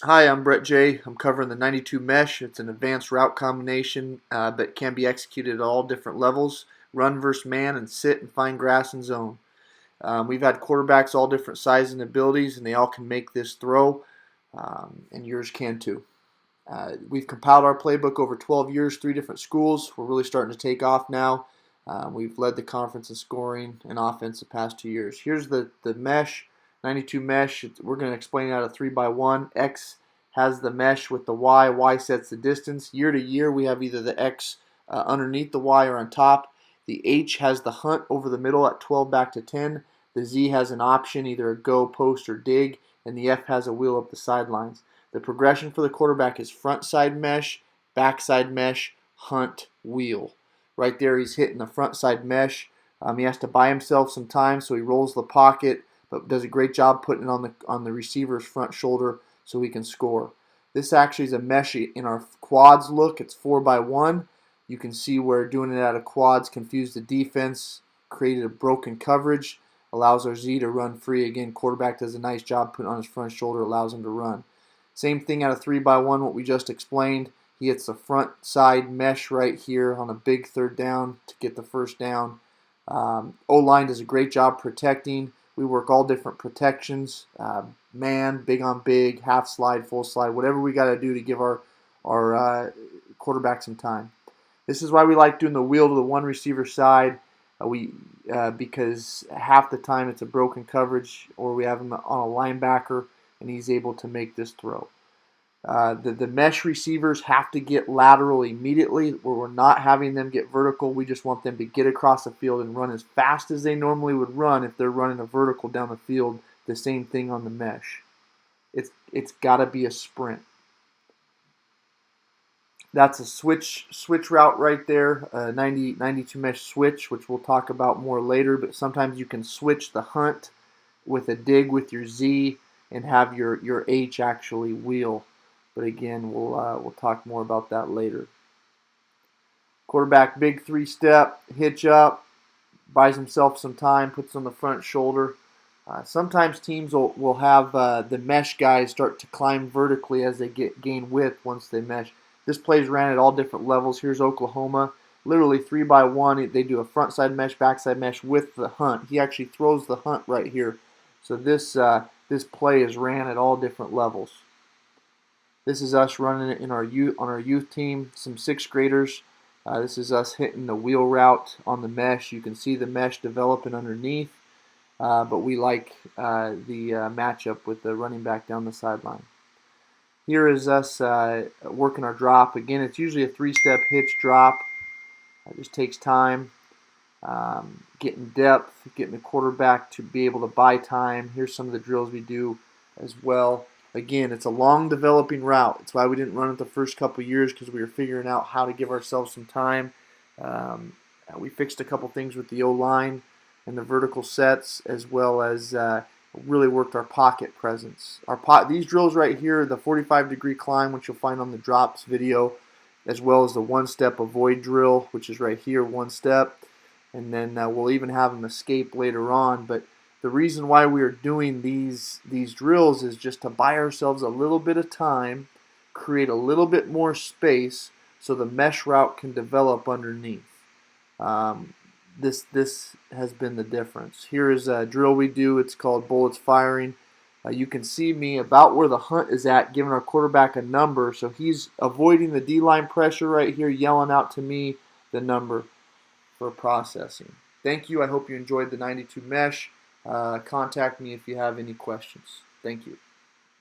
Hi, I'm Brett J. I'm covering the 92 mesh. It's an advanced route combination that can be executed at all different levels: run versus man, and sit and find grass and zone. We've had quarterbacks all different sizes and abilities, and they all can make this throw, and yours can too. We've compiled our playbook over 12 years, three different schools. We're really starting to take off now. We've led the conference in scoring and offense the past 2 years. Here's the mesh, 92 mesh. We're going to explain it out of 3x1. X has the mesh with the Y. Y sets the distance. Year to year, we have either the X underneath the Y or on top. The H has the hunt over the middle at 12 back to 10. The Z has an option, either a go, post, or dig. And the F has a wheel up the sidelines. The progression for the quarterback is front side mesh, backside mesh, hunt, wheel. Right there, he's hitting the front side mesh. He has to buy himself some time, so he rolls the pocket, but does a great job putting it on the receiver's front shoulder so he can score. This actually is a mesh in our quads look. It's 4x1. You can see where doing it out of quads confused the defense, created a broken coverage, allows our Z to run free. Again, quarterback does a nice job putting on his front shoulder, allows him to run. Same thing out of 3x1, what we just explained. He hits the front side mesh right here on a big third down to get the first down. O-line does a great job protecting. We work all different protections, man, big on big, half slide, full slide, whatever we got to do to give our quarterback some time. This is why we like doing the wheel to the one receiver side. Because half the time it's a broken coverage, or we have him on a linebacker and he's able to make this throw. The mesh receivers have to get lateral immediately, where we're not having them get vertical. We just want them to get across the field and run as fast as they normally would run if they're running a vertical down the field. The same thing on the mesh. It's got to be a sprint. That's a switch route right there, 92 mesh switch, which we'll talk about more later. But sometimes you can switch the hunt with a dig with your Z and have your H actually wheel. But again, we'll talk more about that later. Quarterback, big three-step, hitch up, buys himself some time, puts on the front shoulder. Sometimes teams will have the mesh guys start to climb vertically as they gain width once they mesh. This play's ran at all different levels. Here's Oklahoma. Literally 3x1. They do a front side mesh, backside mesh with the hunt. He actually throws the hunt right here. So this play is ran at all different levels. This is us running it on our youth team, some sixth graders. This is us hitting the wheel route on the mesh. You can see the mesh developing underneath, but we like the matchup with the running back down the sideline. Here is us working our drop. Again, it's usually a three-step hitch drop. It just takes time, getting depth, getting the quarterback to be able to buy time. Here's some of the drills we do as well. Again, it's a long developing route. It's why we didn't run it the first couple years, because we were figuring out how to give ourselves some time. We fixed a couple things with the O-line and the vertical sets, as well as really worked our pocket presence. These drills right here, the 45-degree climb, which you'll find on the drops video, as well as the one-step avoid drill, which is right here, one step. And then we'll even have them escape later on. But the reason why we are doing these drills is just to buy ourselves a little bit of time, create a little bit more space so the mesh route can develop underneath. This has been the difference. Here is a drill we do. It's called bullets firing. You can see me about where the hunt is at, giving our quarterback a number. So he's avoiding the D-line pressure right here, yelling out to me the number for processing. Thank you. I hope you enjoyed the 92 mesh. Contact me if you have any questions. Thank you.